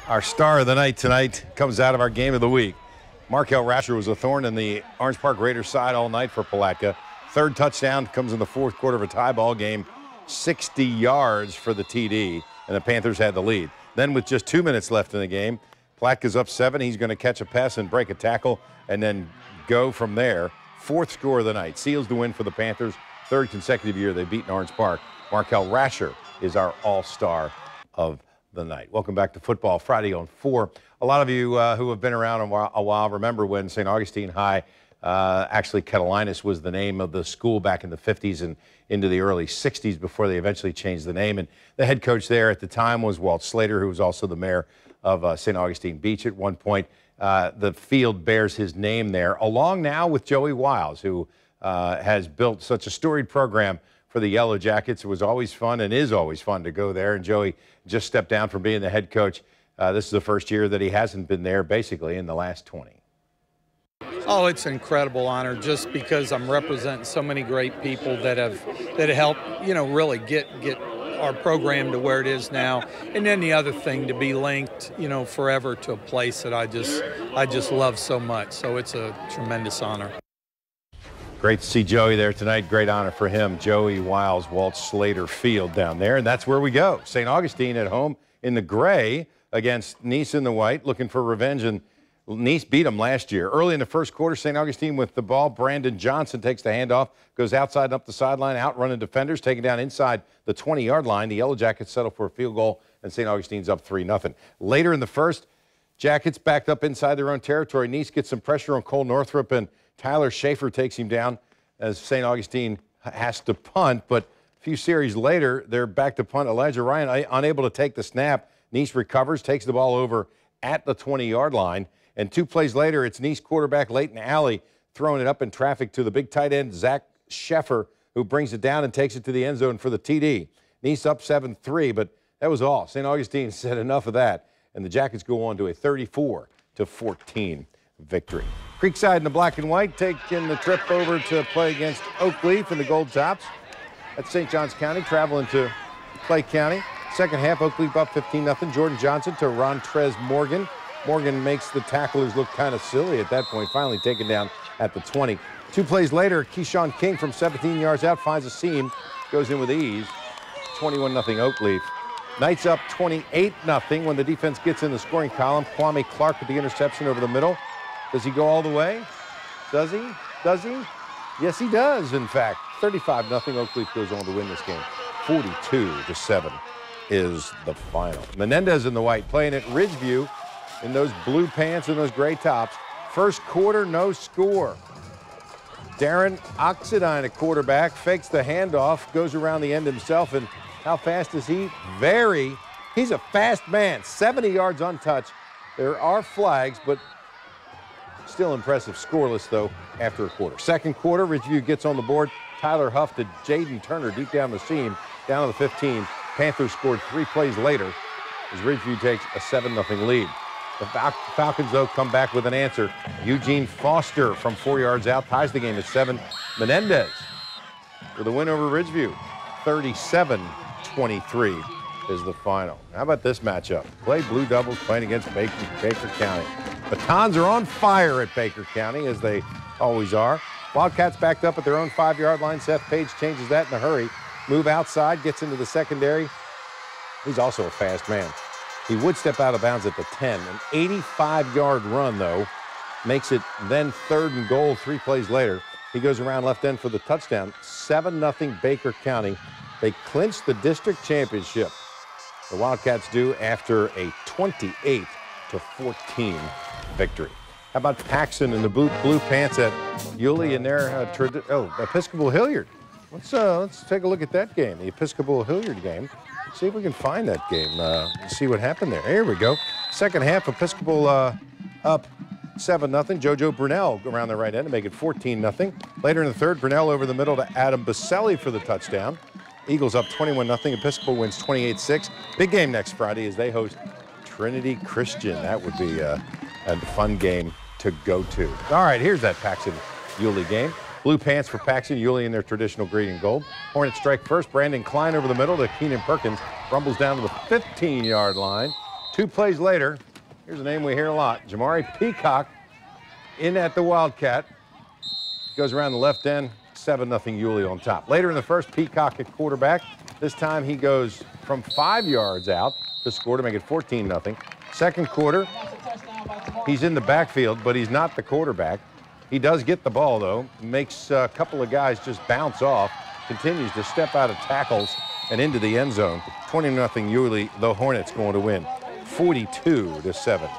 Our star of the night tonight comes out of our game of the week. Markell Rasher was a thorn in the Orange Park Raiders side all night for Palatka. Third touchdown comes in the fourth quarter of a tie ball game. 60 yards for the TD, and the Panthers had the lead. Then with just 2 minutes left in the game, Palatka's up 7. He's going to catch a pass and break a tackle and then go from there. Fourth score of the night. Seals the win for the Panthers. Third consecutive year they've beaten Orange Park. Markell Rasher is our all-star of the night. Welcome back to Football Friday on 4. A lot of you who have been around a while remember when St. Augustine High, actually Catalinas was the name of the school back in the 50s and into the early 60s before they eventually changed the name. And the head coach there at the time was Walt Slater, who was also the mayor of St. Augustine Beach at one point. The field bears his name there, along now with Joey Wiles, who has built such a storied program for the Yellow Jackets. It was always fun and is always fun to go there. And Joey just stepped down from being the head coach. This is the first year that he hasn't been there, basically, in the last 20. Oh, it's an incredible honor just because I'm representing so many great people that have helped, really get our program to where it is now. And then the other thing, to be linked, forever to a place that I just love so much. So it's a tremendous honor. Great to see Joey there tonight. Great honor for him. Joey Wiles, Walt Slater Field down there. And that's where we go. St. Augustine at home in the gray against Nice in the white, looking for revenge. And Nice beat them last year. Early in the first quarter, St. Augustine with the ball. Brandon Johnson takes the handoff, goes outside and up the sideline, outrunning defenders, taken down inside the 20-yard line. The Yellow Jackets settle for a field goal, and St. Augustine's up 3-0. Later in the first, Jackets backed up inside their own territory. Nice gets some pressure on Cole Northrup, and Tyler Schaefer takes him down as St. Augustine has to punt. But a few series later, they're back to punt. Elijah Ryan unable to take the snap. Nice recovers, takes the ball over at the 20-yard line. And 2 plays later, it's Nice quarterback Leighton Alley throwing it up in traffic to the big tight end, Zach Sheffer, who brings it down and takes it to the end zone for the TD. Nice up 7-3, but that was all. St. Augustine said enough of that, and the Jackets go on to a 34-14 victory. Creekside in the black and white taking the trip over to play against Oakley for the Gold Tops. That's St. Johns County, traveling to Clay County. Second half, Oakley up 15-0. Jordan Johnson to Rontrez Morgan. Morgan makes the tacklers look kind of silly at that point, finally taken down at the 20. 2 plays later, Keyshawn King from 17 yards out finds a seam, goes in with ease. 21-0 Oakley. Knights up 28-0 when the defense gets in the scoring column. Kwame Clark with the interception over the middle. Does he go all the way? Does he? Does he? Yes, he does, in fact. 35-0 Oakley goes on to win this game. 42-7 is the final. Menendez in the white playing at Ridgeview in those blue pants and those gray tops. First quarter, no score. Darren Oxidine, a quarterback, fakes the handoff, goes around the end himself, and how fast is he? He's a fast man, 70 yards untouched. There are flags, but still impressive. Scoreless, though, after a quarter. Second quarter, Ridgeview gets on the board. Tyler Huff to Jaden Turner deep down the seam, down to the 15. Panthers scored 3 plays later as Ridgeview takes a 7-0 lead. The Falcons, though, come back with an answer. Eugene Foster from 4 yards out ties the game at 7. Menendez for the win over Ridgeview. 37-23 is the final. How about this matchup? Clay Blue Devils playing against Baker County. Batons are on fire at Baker County, as they always are. Wildcats backed up at their own 5-yard line. Seth Page changes that in a hurry. Move outside, gets into the secondary. He's also a fast man. He would step out of bounds at the 10. An 85-yard run, though, makes it then 3rd and goal 3 plays later. He goes around left end for the touchdown. 7-0 Baker County. They clinch the district championship. The Wildcats do after a 28-14 victory. How about Paxson and the blue pants at Yulee and their Episcopal Hilliard? Let's take a look at that game, the Episcopal Hilliard game. See if we can find that game, see what happened there. Here we go. Second half, Episcopal up 7-0. JoJo Brunell around the right end to make it 14-0. Later in the third, Brunell over the middle to Adam Baselli for the touchdown. Eagles up 21-0. Episcopal wins 28-6. Big game next Friday as they host Trinity Christian. That would be a fun game to go to. All right, here's that Paxson Yulee game. Blue pants for Paxson, Yulee in their traditional green and gold. Hornets strike first. Brandon Klein over the middle to Keenan Perkins. Rumbles down to the 15-yard line. 2 plays later, here's a name we hear a lot. Jamari Peacock in at the Wildcat. Goes around the left end, 7-0 Yulee on top. Later in the first, Peacock at quarterback. This time he goes from 5 yards out to score to make it 14-0. Second quarter, he's in the backfield, but he's not the quarterback. He does get the ball, though. Makes a couple of guys just bounce off. Continues to step out of tackles and into the end zone. 20-0 Yulee. The Hornets going to win. 42-7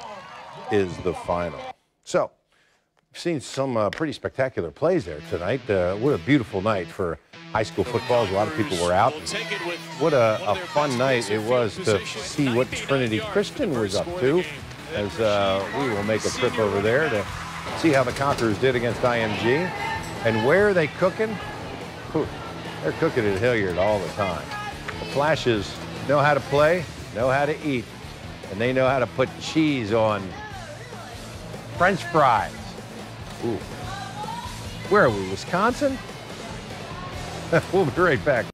is the final. So, we've seen some pretty spectacular plays there tonight. What a beautiful night for high school football. A lot of people were out. What a fun night it was to see what Trinity Christian was up to, as we will make a trip over there to see how the Conquerors did against IMG. And where are they cooking? Whew, they're cooking at Hilliard all the time. The Flashes know how to play, know how to eat, and they know how to put cheese on French fries. Ooh. Where are we, Wisconsin? We'll be right back.